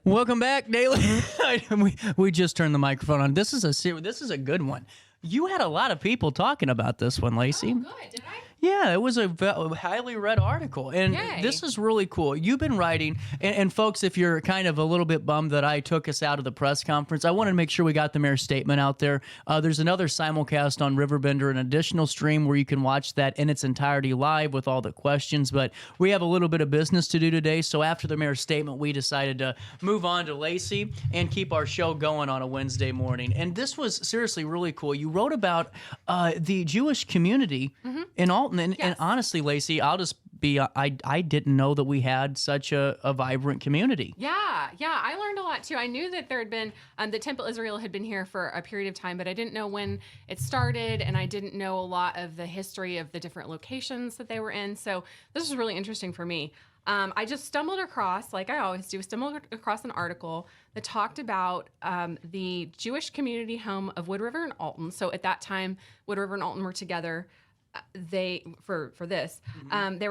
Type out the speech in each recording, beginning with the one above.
Welcome back, Daily. we just turned the microphone on. This is a good one. You had a lot of people talking about this one, Lacy. Oh, good. Did I? Yeah, it was a highly read article, and Yay. This is really cool. You've been writing, and folks, if you're kind of a little bit bummed that I took us out of the press conference, I wanted to make sure we got the mayor's statement out there. There's another simulcast on RiverBender, an additional stream where you can watch that in its entirety live with all the questions, but we have a little bit of business to do today, so after the mayor's statement, we decided to move on to Lacy and keep our show going on a Wednesday morning, and this was seriously really cool. You wrote about the Jewish community in Alton. And honestly, Lacy, I'll just be, I didn't know that we had such a vibrant community. Yeah, I learned a lot too. I knew that there had been, the Temple Israel had been here for a period of time, but I didn't know when it started, and I didn't know a lot of the history of the different locations that they were in. So this was really interesting for me. I just stumbled across, like I always do, an article that talked about the Jewish community home of Wood River and Alton. So at that time, Wood River and Alton were together. They were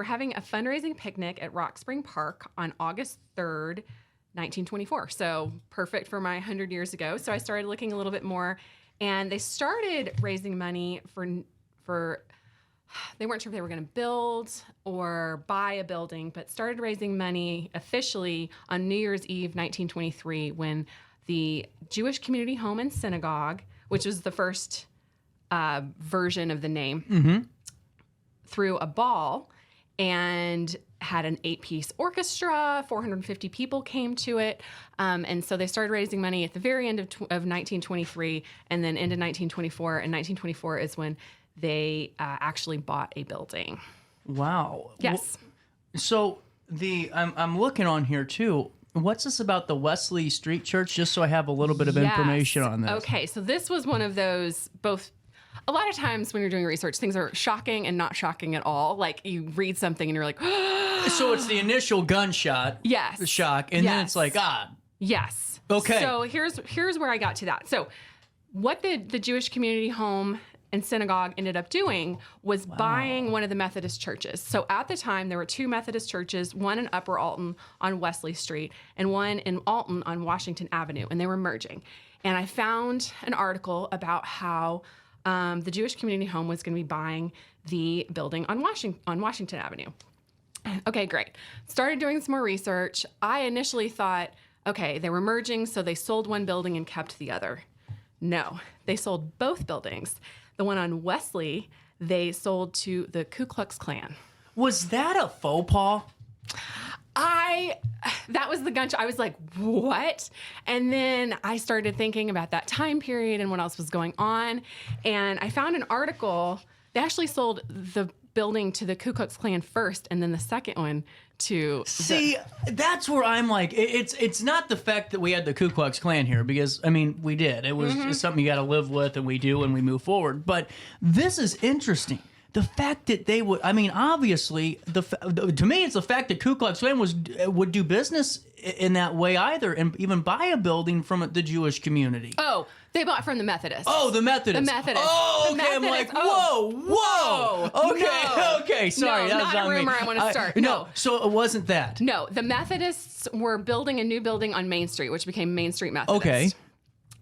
having a fundraising picnic at Rock Spring Park on August 3rd, 1924. So perfect for my 100 years ago. So I started looking a little bit more, and they started raising money for they weren't sure if they were going to build or buy a building, but started raising money officially on New Year's Eve, 1923, when the Jewish Community Home and Synagogue, which was the first version of the name, threw a ball and had an 8-piece orchestra. 450 people came to it. And so they started raising money at the very end of 1923 and then into 1924. And 1924 is when they actually bought a building. Wow. Yes. So I'm looking on here too. What's this about the Wesley Street Church? Just so I have a little bit of information on this. Okay, so this was one of those both. A lot of times when you're doing research, things are shocking and not shocking at all. Like you read something and you're like, so it's the initial gunshot, yes, the shock, and then it's like, yes, okay. So here's where I got to that. So what the Jewish Community Home and Synagogue ended up doing was buying one of the Methodist churches. So at the time, there were 2 Methodist churches, one in Upper Alton on Wesley Street and one in Alton on Washington Avenue, and they were merging. And I found an article about how the Jewish Community Home was going to be buying the building on Washington Avenue. Okay, great. Started doing some more research. I initially thought, okay, they were merging, so they sold one building and kept the other. No, they sold both buildings. The one on Wesley, they sold to the Ku Klux Klan. Was that a faux pas? That was the gunshot. I was like, what? And then I started thinking about that time period and what else was going on. And I found an article. They actually sold the building to the Ku Klux Klan first, and then the second one to... See, that's where I'm like, it's not the fact that we had the Ku Klux Klan here, because, I mean, we did. It was just something you got to live with, and we do, and we move forward. But this is interesting. The fact that they would, I mean, obviously, to me, it's the fact that Ku Klux Klan would do business in that way either, and even buy a building from the Jewish community. Oh, they bought from the Methodists. Oh, the Methodists. The Methodists. Oh, the okay. Methodists. I'm like, whoa. Okay, No. okay. Sorry, no, that was not on a rumor me. I want to start. No, so it wasn't that. No, the Methodists were building a new building on Main Street, which became Main Street Methodist. Okay.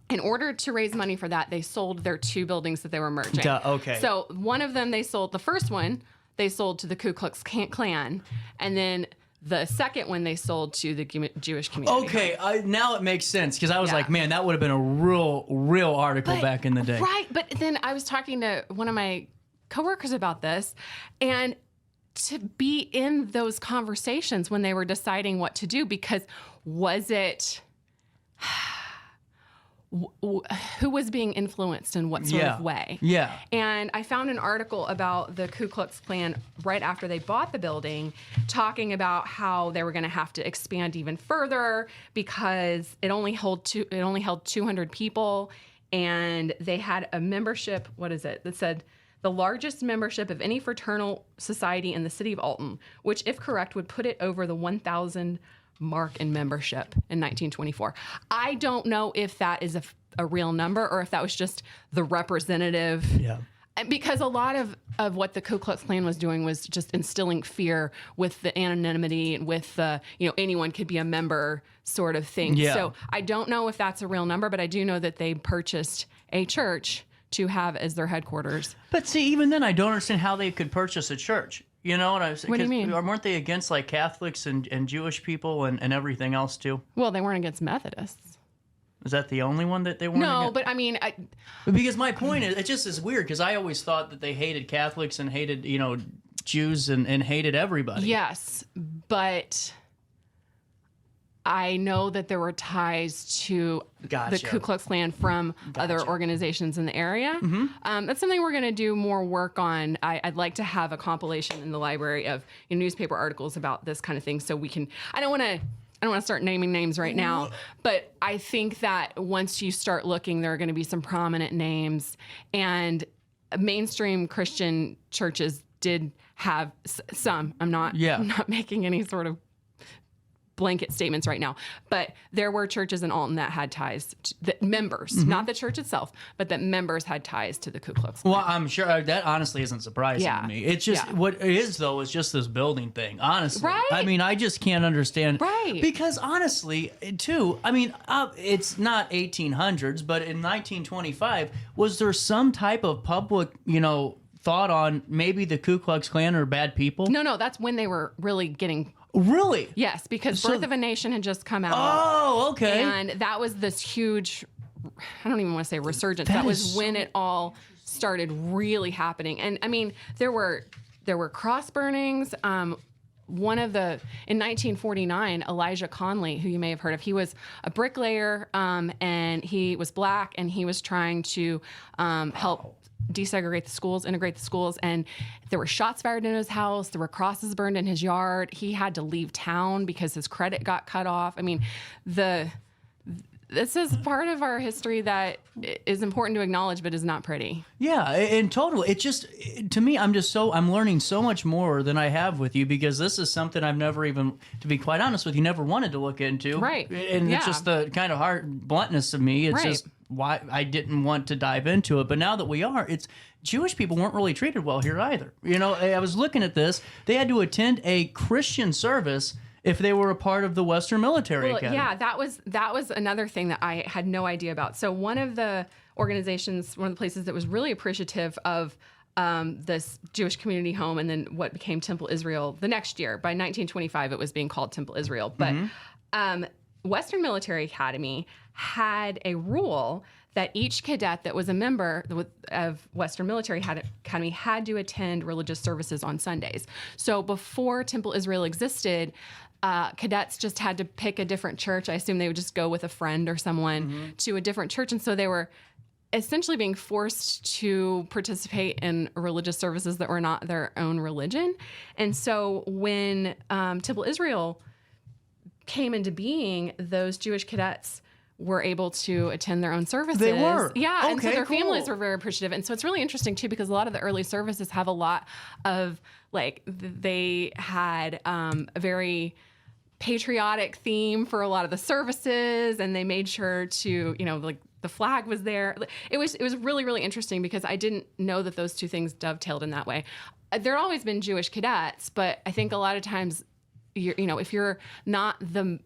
In order to raise money for that, they sold their 2 buildings that they were merging. Okay. So one of them, the first one, they sold to the Ku Klux Klan, and then the second one they sold to the Jewish community. Okay, now it makes sense, because I was like, man, that would have been a real article back in the day. Right, but then I was talking to one of my coworkers about this, and to be in those conversations when they were deciding what to do, because was it... who was being influenced in what sort of way. Yeah. And I found an article about the Ku Klux Klan right after they bought the building, talking about how they were going to have to expand even further because it only held 200 people, and they had a membership, that said the largest membership of any fraternal society in the city of Alton, which, if correct, would put it over the 1,000 mark in membership in 1924. I don't know if that is a real number or if that was just the representative because a lot of what the Ku Klux Klan was doing was just instilling fear with the anonymity, with the, anyone could be a member sort of thing. Yeah. So I don't know if that's a real number, but I do know that they purchased a church to have as their headquarters. But see, even then, I don't understand how they could purchase a church. You know what I was saying? What do you mean? Weren't they against like Catholics and Jewish people and everything else too? Well, they weren't against Methodists. Is that the only one that they weren't? No, against? but I mean, Because my point is, it just is weird because I always thought that they hated Catholics and hated, Jews and hated everybody. yes, but I know that there were ties to Gotcha. the Ku Klux Klan from other organizations in the area. That's something we're going to do more work on. I'd like to have a compilation in the library of newspaper articles about this kind of thing, so we can. I don't want to start naming names right now, but I think that once you start looking, there are going to be some prominent names, and mainstream Christian churches did have some. I'm not making any sort of blanket statements right now, but there were churches in Alton that had ties to the members, not the church itself, but that members had ties to the Ku Klux Klan. Well, I'm sure that honestly isn't surprising to me. It's just what it is, though, is just this building thing. Honestly, Right? I mean, I just can't understand. Right. Because honestly, too, I mean, it's not 1800s, but in 1925, was there some type of public, thought on maybe the Ku Klux Klan are bad people? No, that's when they were really getting. Really? Yes, because Birth of a Nation had just come out. Oh, okay. And that was this huge, I don't even want to say resurgence. That was when it all started really happening. And I mean, there were cross burnings. One of the, in 1949, Elijah Conley, who you may have heard of, he was a bricklayer, and he was black, and he was trying to help desegregate the schools, integrate the schools, and there were shots fired in his house. There were crosses burned in his yard. He had to leave town because his credit got cut off. I mean, this is part of our history that is important to acknowledge, but is not pretty. Yeah, and totally. It just, to me, I'm learning so much more than I have with you, because this is something I've never even, to be quite honest with you, never wanted to look into. Right. And it's just the kind of hard bluntness of me. It's just why I didn't want to dive into it. But now that we are, Jewish people weren't really treated well here either. I was looking at this. They had to attend a Christian service if they were a part of the Western Military Academy. Yeah, that was another thing that I had no idea about. So one of the organizations, one of the places that was really appreciative of this Jewish community home, and then what became Temple Israel the next year. By 1925, it was being called Temple Israel. But Western Military Academy had a rule that each cadet that was a member of Western Military Academy had to attend religious services on Sundays. So before Temple Israel existed, cadets just had to pick a different church. I assume they would just go with a friend or someone to a different church. And so they were essentially being forced to participate in religious services that were not their own religion. And so when Temple Israel came into being, those Jewish cadets were able to attend their own services. They were? Yeah. Okay, and so their cool. families were very appreciative. And so it's really interesting too, because a lot of the early services have a lot of, like, they had a very patriotic theme for a lot of the services, and they made sure to, like, the flag was there. It was really, really interesting, because I didn't know that those two things dovetailed in that way. There had always been Jewish cadets, but I think a lot of times, if you're not the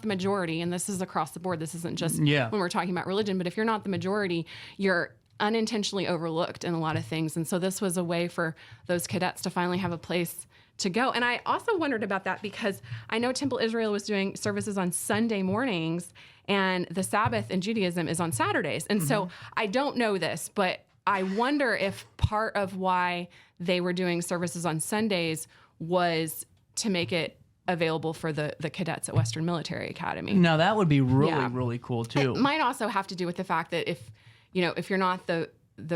majority, and this is across the board, this isn't just when we're talking about religion, but if you're not the majority, you're unintentionally overlooked in a lot of things. And so this was a way for those cadets to finally have a place to go. And I also wondered about that, because I know Temple Israel was doing services on Sunday mornings, and the Sabbath in Judaism is on Saturdays. And so I don't know this, but I wonder if part of why they were doing services on Sundays was to make it available for the cadets at Western Military Academy. Now that would be really cool too. It might also have to do with the fact that if you're not the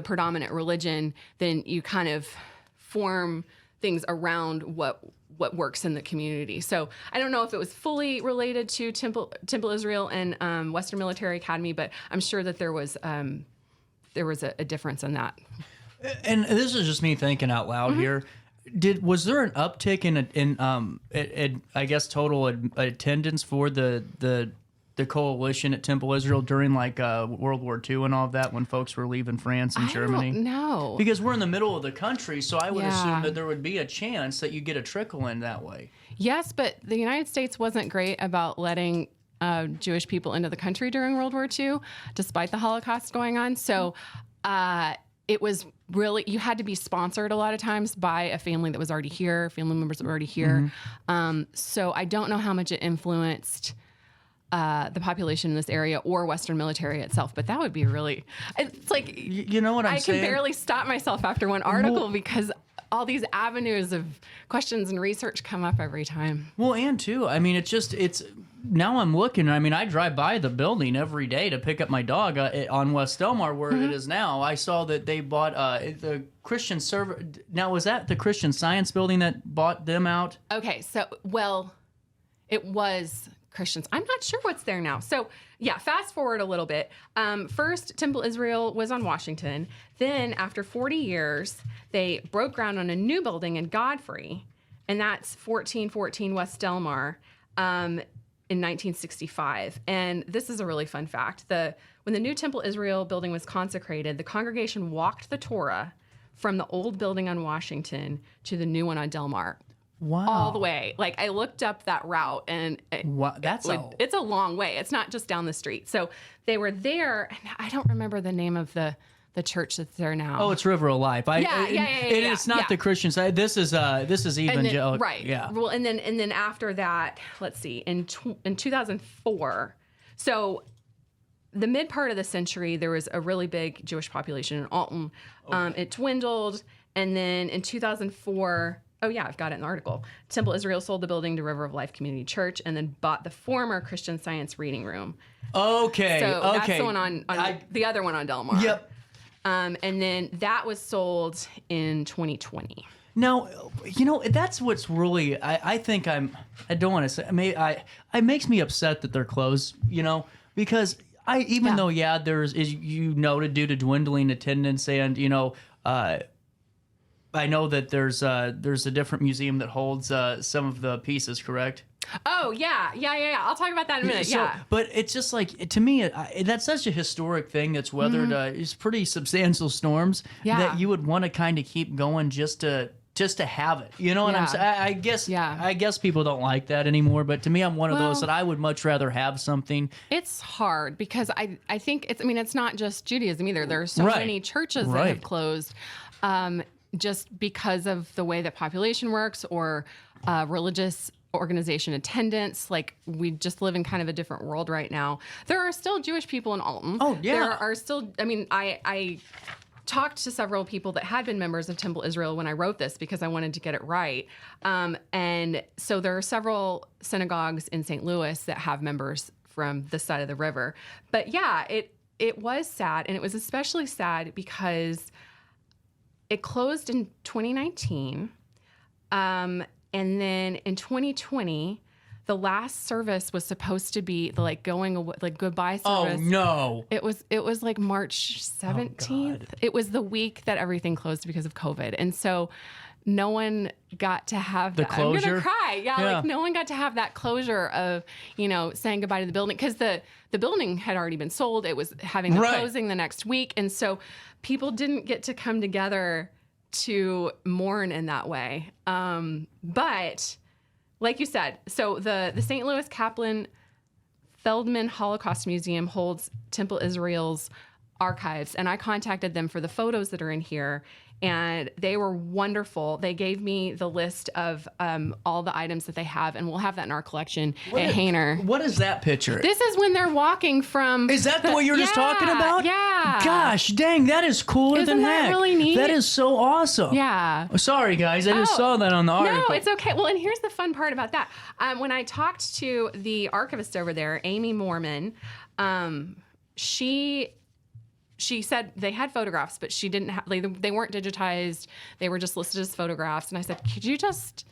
predominant religion, then you kind of form things around what works in the community. So I don't know if it was fully related to Temple Israel and Western Military Academy, but I'm sure that there was a difference in that. And this is just me thinking out loud here. Was there an uptick in I guess total attendance for the the coalition at Temple Israel during like World War II and all of that when folks were leaving France and Germany? No, Because we're in the middle of the country, so I would Yeah. assume that there would be a chance that you get a trickle in that way. Yes, but the United States wasn't great about letting Jewish people into the country during World War II, despite the Holocaust going on. So it was really, you had to be sponsored a lot of times by a family that was already here, family members that were already here. So I don't know how much it influenced the population in this area or Western military itself, but that would be really, it's like, You know what I'm I saying? can barely stop myself after one article because all these avenues of questions and research come up every time. Well, and too, I mean, it's now I'm looking. I mean, I drive by the building every day to pick up my dog on West Delmar, where it is now. I saw that they bought the Christian server. Now, was that the Christian Science building that bought them out? Okay, so, well, it was Christians. I'm not sure what's there now. So, yeah, fast forward a little bit. First, Temple Israel was on Washington. Then, after 40 years, they broke ground on a new building in Godfrey, and that's 1414 West Delmar in 1965. And this is a really fun fact. When the new Temple Israel building was consecrated, the congregation walked the Torah from the old building on Washington to the new one on Delmar. Wow. All the way. Like, I looked up that route, and it's a long way. It's not just down the street. So they were there, and I don't remember the name of the church that's there now. Oh, it's River of Life. Yeah. It's not the Christian side. This is evangelical. Right. Yeah. Well, and then after that, let's see, in 2004, so the mid part of the century, there was a really big Jewish population in Alton. It dwindled, and then in 2004. Oh, yeah, I've got it in the article. Temple Israel sold the building to River of Life Community Church and then bought the former Christian Science Reading Room. Okay. So that's the one on the other one on Delmar. Yep. And then that was sold in 2020. Now, that's what's really, I think I don't want to say, it makes me upset that they're closed, because though, there's, due to dwindling attendance and, I know that there's a different museum that holds some of the pieces, correct? Oh, yeah. I'll talk about that in a minute. So, but it's just like, to me, that's such a historic thing that's weathered it's pretty substantial storms that you would want to kind of keep going just to have it. You know what I'm saying? I guess people don't like that anymore, but to me, I'm one of those that I would much rather have something. It's hard because I think it's not just Judaism either. There are so many churches that have closed. Just because of the way that population works or religious organization attendance. Like, we just live in kind of a different world right now. There are still Jewish people in Alton. Oh, yeah. There are still, I talked to several people that had been members of Temple Israel when I wrote this because I wanted to get it right. And so there are several synagogues in St. Louis that have members from this side of the river. But yeah, it was sad. And it was especially sad because it closed in 2019, and then in 2020, the last service was supposed to be the going away, goodbye service. Oh no! It was like March 17th. It was the week that everything closed because of COVID, and so no one got to have the closure. I'm gonna cry. Yeah, no one got to have that closure of saying goodbye to the building because the building had already been sold. It was having the closing the next week, and so people didn't get to come together to mourn in that way. But like you said, so the St. Louis Kaplan Feldman Holocaust Museum holds Temple Israel's archives, and I contacted them for the photos that are in here, and they were wonderful. They gave me the list of all the items that they have, and we'll have that in our collection at Hainer. What is that picture? This is when they're walking from... Is that what you were just talking about? Yeah. Gosh, dang, that is cooler than heck. Isn't that really neat? That is so awesome. Yeah. Sorry, guys, I just saw that on the article. No, it's okay. Well, and here's the fun part about that. When I talked to the archivist over there, Amy Mormon, she said they had photographs, but she didn't have, they weren't digitized. They were just listed as photographs. And I said, could you just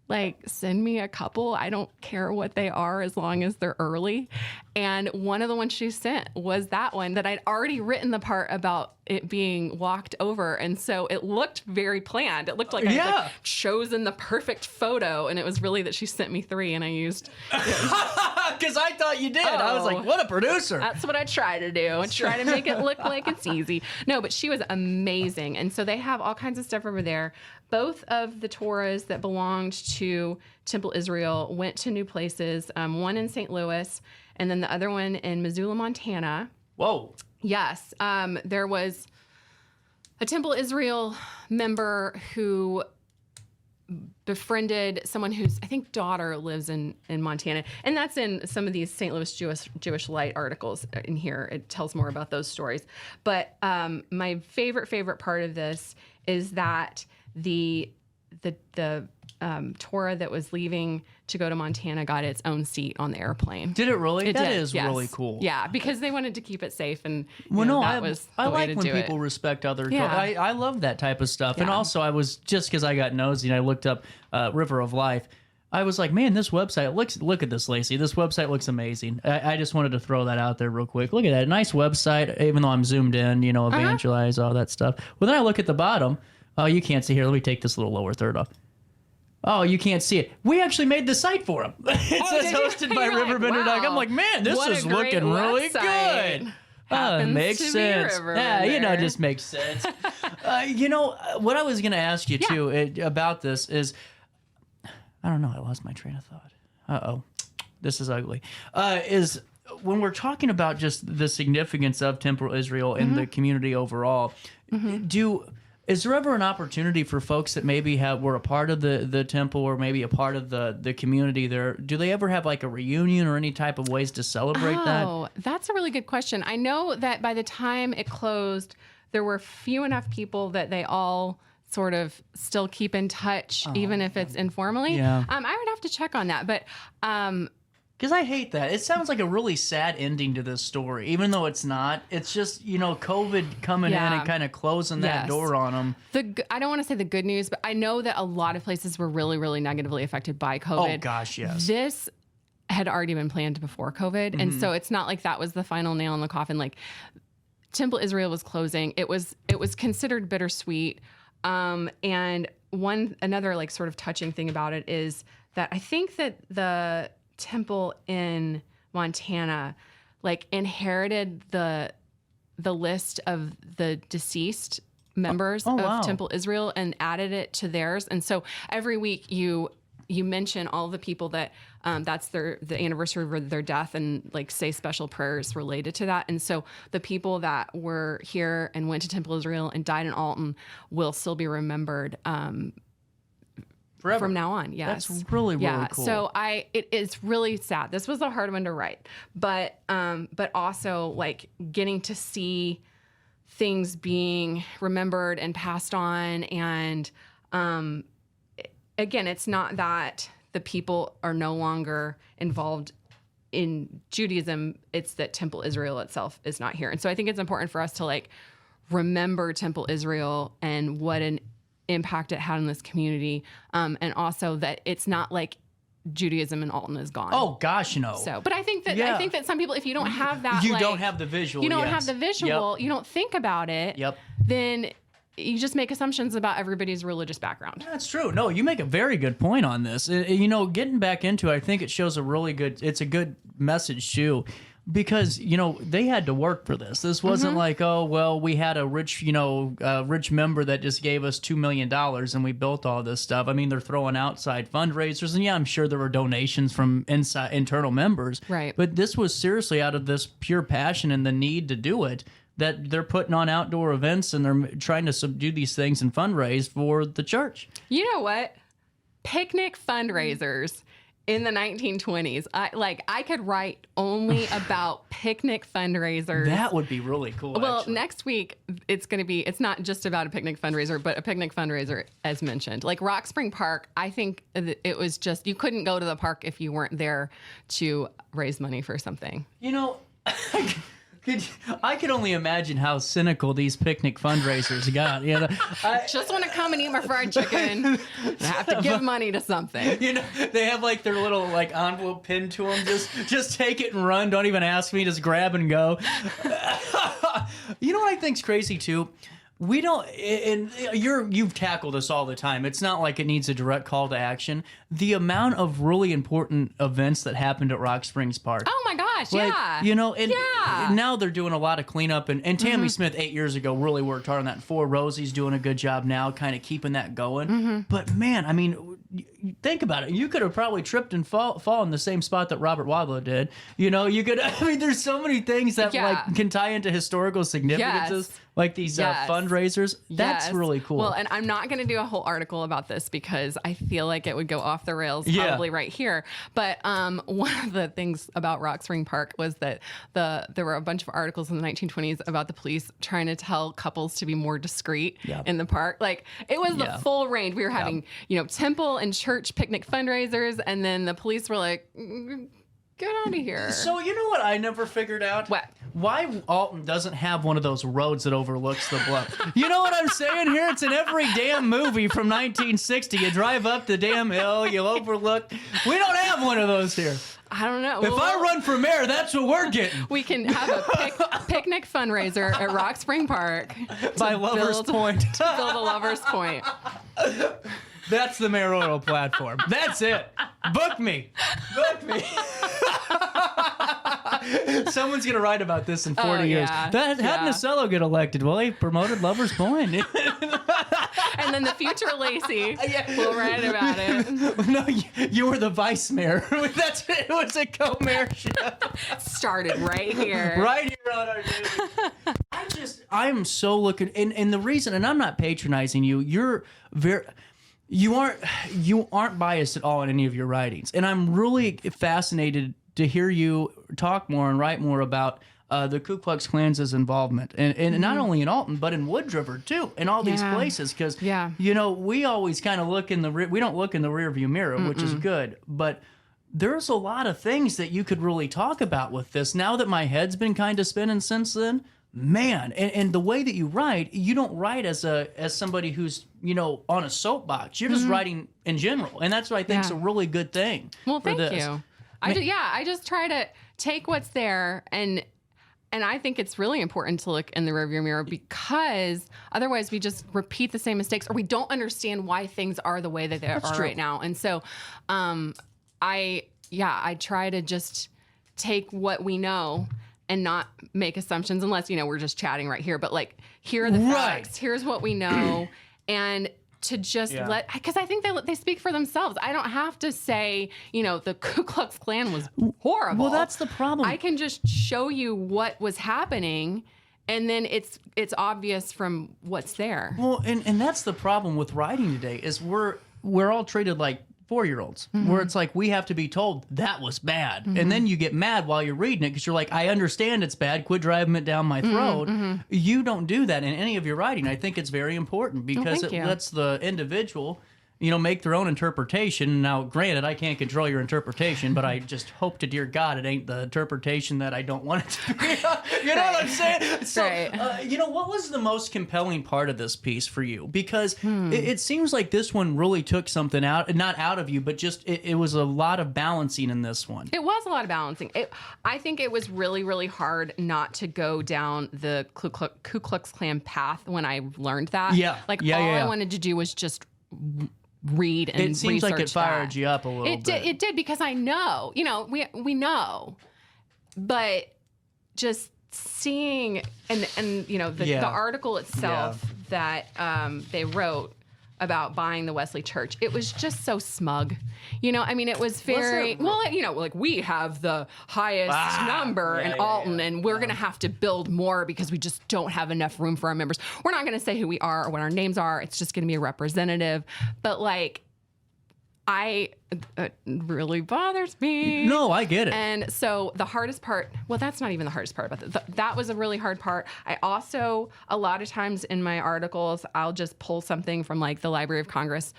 like, send me a couple. I don't care what they are as long as they're early. And one of the ones she sent was that one that I'd already written the part about it being walked over. And so it looked very planned. It looked like I had like chosen the perfect photo. And it was really that she sent me 3 and I used. Because I thought you did. I was like, what a producer. That's what I try to do. I try to make it look like it's easy. No, but she was amazing. And so they have all kinds of stuff over there. Both of the Torahs that belonged to Temple Israel went to new places, one in St. Louis and then the other one in Missoula, Montana. Whoa. Yes. There was a Temple Israel member who befriended someone whose, I think, daughter lives in Montana. And that's in some of these St. Louis Jewish Light articles in here. It tells more about those stories. But my favorite part of this is that the Torah that was leaving to go to Montana got its own seat on the airplane. Did it really? That is yes. really cool. Yeah, because they wanted to keep it safe, and I was I the way like to when do people it. respect other. Yeah. I love that type of stuff. Yeah. And also, I was just because I got nosy and I looked up River of Life. I was like, man, this website look at this, Lacy. This website looks amazing. I just wanted to throw that out there real quick. Look at that, nice website. Even though I'm zoomed in, evangelize all that stuff. Well, then I look at the bottom. Oh, you can't see here. Let me take this little lower third off. Oh, you can't see it. We actually made the site for them. It says hosted by RiverBender.com. Wow. I'm like, man, this is looking really good. Makes sense. Yeah, just makes sense. What I was going to ask you, too, about this is, I don't know, I lost my train of thought. Uh-oh, this is ugly. Is when we're talking about just the significance of Temple Israel and the community overall, is there ever an opportunity for folks that maybe were a part of the temple or maybe a part of the community there? Do they ever have like a reunion or any type of ways to celebrate that? Oh, that's a really good question. I know that by the time it closed, there were few enough people that they all sort of still keep in touch, even if it's informally. Yeah. I would have to check on that, but because I hate that. It sounds like a really sad ending to this story, even though it's not. It's just, COVID coming in and kind of closing that door on them. I don't want to say the good news, but I know that a lot of places were really, really negatively affected by COVID. Oh, gosh, yes. This had already been planned before COVID. And so it's not like that was the final nail in the coffin. Like, Temple Israel was closing. It was considered bittersweet. And another like sort of touching thing about it is that I think that the temple in Montana like inherited the list of the deceased members of Temple Israel and added it to theirs. And so every week you mention all the people that that's the anniversary of their death and like say special prayers related to that. And so the people that were here and went to Temple Israel and died in Alton will still be remembered forever from now on. Yes. That's really cool. So it is really sad. This was a hard one to write, but also like getting to see things being remembered and passed on. And again, it's not that the people are no longer involved in Judaism. It's that Temple Israel itself is not here. And so I think it's important for us to like remember Temple Israel and what an impact it had on this community. And also that it's not like Judaism in Alton is gone. Oh gosh, no. So, but I think that some people, if you don't have that, you don't have the visual. You don't have the visual. You don't think about it. Yep. Then you just make assumptions about everybody's religious background. That's true. No, you make a very good point on this. Getting back into it, I think it shows it's a good message too. Because, they had to work for this. This wasn't like, oh, well, we had a rich member that just gave us $2 million and we built all this stuff. I mean, they're throwing outside fundraisers. And I'm sure there were donations from internal members. Right. But this was seriously out of this pure passion and the need to do it, that they're putting on outdoor events and they're trying to subdue these things and fundraise for the church. You know what? Picnic fundraisers in the 1920s. I could write only about picnic fundraisers. That would be really cool. Well, actually. next week it's not just about a picnic fundraiser, but a picnic fundraiser as mentioned. Like Rock Spring Park, I think it was just, you couldn't go to the park if you weren't there to raise money for something. I can only imagine how cynical these picnic fundraisers got. You know, Just want to come and eat my fried chicken. I have to give money to something. you know, they have like their little like envelope pinned to them. Just take it and run. Don't even ask me. Just grab and go. You know what I think's crazy too? We don't, and you've tackled this all the time. It's not like it needs a direct call to action. The amount of really important events that happened at Rock Springs Park. Oh my gosh, Like, yeah. you know, and Yeah. now they're doing a lot of cleanup. And Tammy Smith 8 years ago really worked hard on that. And For Rosie's doing a good job now, kind of keeping that going. But man, I mean, think about it. You could have probably tripped and fall in the same spot that Robert Wadlow did. You know, you could. I mean, there's so many things that like can tie into historical significances, like these fundraisers. That's really cool. Well, and I'm not going to do a whole article about this because I feel like it would go off the rails probably right here. But one of the things about Rock Spring Park was that there were a bunch of articles in the 1920s about the police trying to tell couples to be more discreet in the park. Like it was the full range. We were having, temple and church picnic fundraisers, and then the police were like, get out of here. So you know what I never figured out? What? Why Alton doesn't have one of those roads that overlooks the bluff. You know what I'm saying here? It's in every damn movie from 1960. You drive up the damn hill, you overlook. We don't have one of those here. I don't know. If I run for mayor, that's what we're getting. We can have a picnic fundraiser at Rock Spring Park By Lover's Point. to build a Lover's Point. That's the mayoral platform. That's it. Book me. Book me. Someone's going to write about this in 40 years. How did Nasello get elected? Well, he promoted Lover's Point. And then the future Lacy will write about it. No, you were the vice mayor. It was a co-mayorship. Started right here. Right here on our news. I'm so looking, and the reason, and I'm not patronizing you, you aren't biased at all in any of your writings. And I'm really fascinated to hear you talk more and write more about the Ku Klux Klan's involvement. And not only in Alton, but in Wood River, too, and all these places. Because, we always kind of look in we don't look in the rearview mirror, which is good. But there's a lot of things that you could really talk about with this. Now that my head's been kind of spinning since then, man, and the way that you write, you don't write as somebody who's on a soapbox. You're just writing in general, and that's what I think is a really good thing. Well, thank you. I just try to take what's there, and I think it's really important to look in the rearview mirror because otherwise we just repeat the same mistakes or we don't understand why things are the way that they are right now. And so, I try to just take what we know and not make assumptions unless, we're just chatting right here. But like, here are the facts. Here's what we know. And to just because I think they speak for themselves. I don't have to say, the Ku Klux Klan was horrible. Well, that's the problem. I can just show you what was happening. And then it's obvious from what's there. Well, and that's the problem with writing today is we're all treated like 4-year-olds, where it's like we have to be told that was bad, and then you get mad while you're reading it because you're like, I understand it's bad. Quit driving it down my throat. You don't do that in any of your writing. I think it's very important because it lets the individual, make their own interpretation. Now, granted, I can't control your interpretation, but I just hope to dear God it ain't the interpretation that I don't want it to be. You know what I'm saying? So, what was the most compelling part of this piece for you? Because it seems like this one really took something out, not out of you, but just it was a lot of balancing in this one. It was a lot of balancing. I think it was really, really hard not to go down the Ku Klux Klan path when I learned that. I wanted to do was just read and it seems like it fired that. You up a little bit. It did because I know, we know, but just seeing and the article itself that they wrote about buying the Wesley Church, it was just so smug. It was very like we have the highest number in Alton, and we're gonna have to build more because we just don't have enough room for our members. We're not gonna say who we are or what our names are. It's just gonna be a representative. But like, it really bothers me. No, I get it. And so the hardest part, well, that's not even the hardest part, but that was a really hard part. I also, a lot of times in my articles, I'll just pull something from like the Library of Congress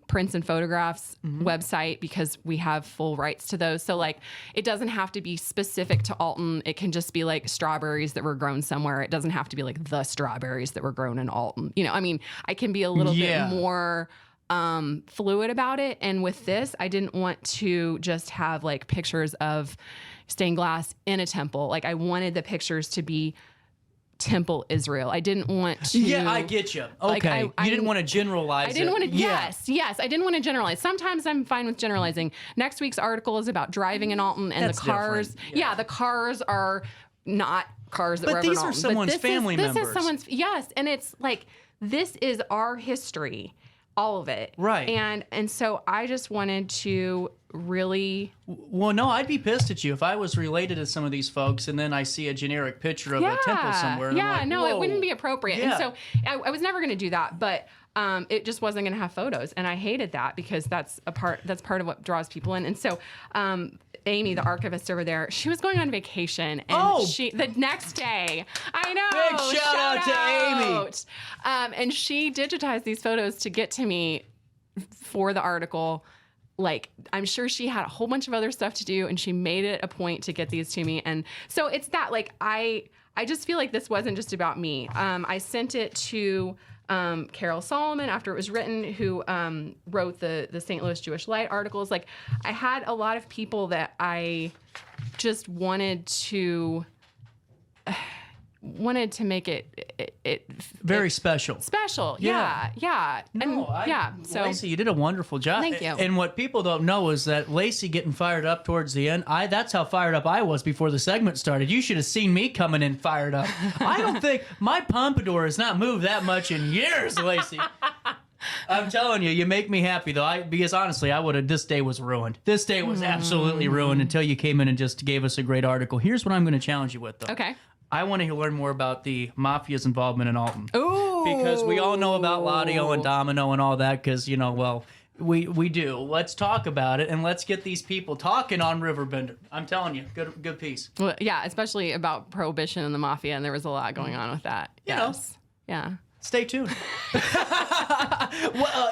prints and photographs website, because we have full rights to those. So like, it doesn't have to be specific to Alton. It can just be like strawberries that were grown somewhere. It doesn't have to be like the strawberries that were grown in Alton. You know, I mean, I can be a little bit more fluid about it. And with this, I didn't want to just have like pictures of stained glass in a temple. Like, I wanted the pictures to be Temple Israel. I didn't want to. Yeah, I get you. Okay. Like, you didn't want to generalize I didn't want to. Yeah. Yes. I didn't want to generalize. Sometimes I'm fine with generalizing. Next week's article is about driving in Alton, and That's the cars. different. Yeah. The cars are not cars that But were ever these in are Alton. someone's this family This members. is someone's. Yes, and it's like, this is our history. All of it. Right. And so I just wanted to really. Well, no, I'd be pissed at you if I was related to some of these folks and then I see a generic picture of a temple somewhere. And I'm like, no, whoa. it wouldn't be appropriate. Yeah. And so I was never going to do that, but it just wasn't going to have photos, and I hated that, because that's part of what draws people in. And so Amy, the archivist over there, she was going on vacation, and the next day, I know, Big shout out to Amy. And she digitized these photos to get to me for the article. Like, I'm sure she had a whole bunch of other stuff to do, and she made it a point to get these to me. And so it's that, like, I just feel like this wasn't just about me. I sent it to Carol Solomon after it was written, who wrote the St. Louis Jewish Light articles. Like, I had a lot of people that I just wanted to make it very special. Special, Yeah. yeah. So Lacy, you did a wonderful job. Thank you. And what people don't know is that Lacy getting fired up towards the end, that's how fired up I was before the segment started. You should have seen me coming in fired up. I don't think my pompadour has not moved that much in years, Lacy. I'm telling you, you make me happy though. Because honestly, this day was ruined. This day was absolutely ruined until you came in and just gave us a great article. Here's what I'm going to challenge you with though. Okay. I want to learn more about the mafia's involvement in Alton. Ooh. Because we all know about Ladio and Domino and all that, because, you know, well, we do. Let's talk about it, and let's get these people talking on Riverbender. I'm telling you, good piece. Well, yeah, especially about Prohibition and the Mafia, and there was a lot going on with that. You know. Yeah. Stay tuned.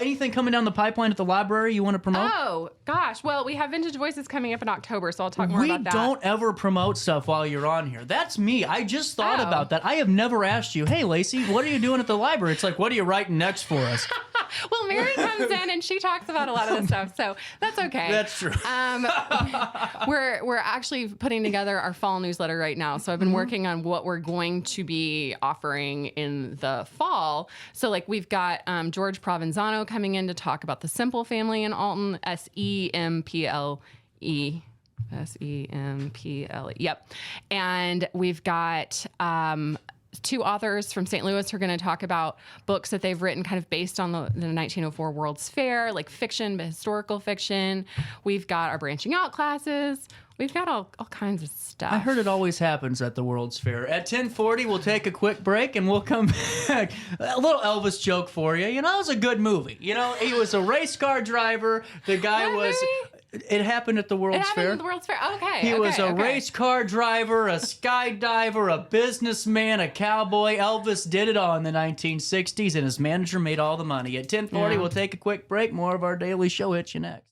Anything coming down the pipeline at the library you want to promote? Oh, gosh. Well, we have Vintage Voices coming up in October, so I'll talk more about that. We don't ever promote stuff while you're on here. That's me. I just thought Oh. about that. I have never asked you, hey, Lacy, what are you doing at the library? It's like, what are you writing next for us? Well, Mary comes in and she talks about a lot of this stuff, so that's okay. That's true. We're actually putting together our fall newsletter right now, so I've been working on what we're going to be offering in the fall. So, like, we've got George Provenzano coming in to talk about the Semple family in Alton, Semple. Semple. Yep. And we've got two authors from St. Louis who are going to talk about books that they've written kind of based on the 1904 World's Fair, like fiction, but historical fiction. We've got our branching out classes. We've got all kinds of stuff. I heard it always happens at the World's Fair. At 10:40, we'll take a quick break and we'll come back. A little Elvis joke for you. You know, it was a good movie. You know, he was a race car driver. The guy What was... movie? It happened at the World's Fair. It happened at the World's Fair. Okay. He was a okay. race car driver, a skydiver, a businessman, a cowboy. Elvis did it all in the 1960s, and his manager made all the money. At 10:40, Yeah. we'll take a quick break. More of our daily show hits you next.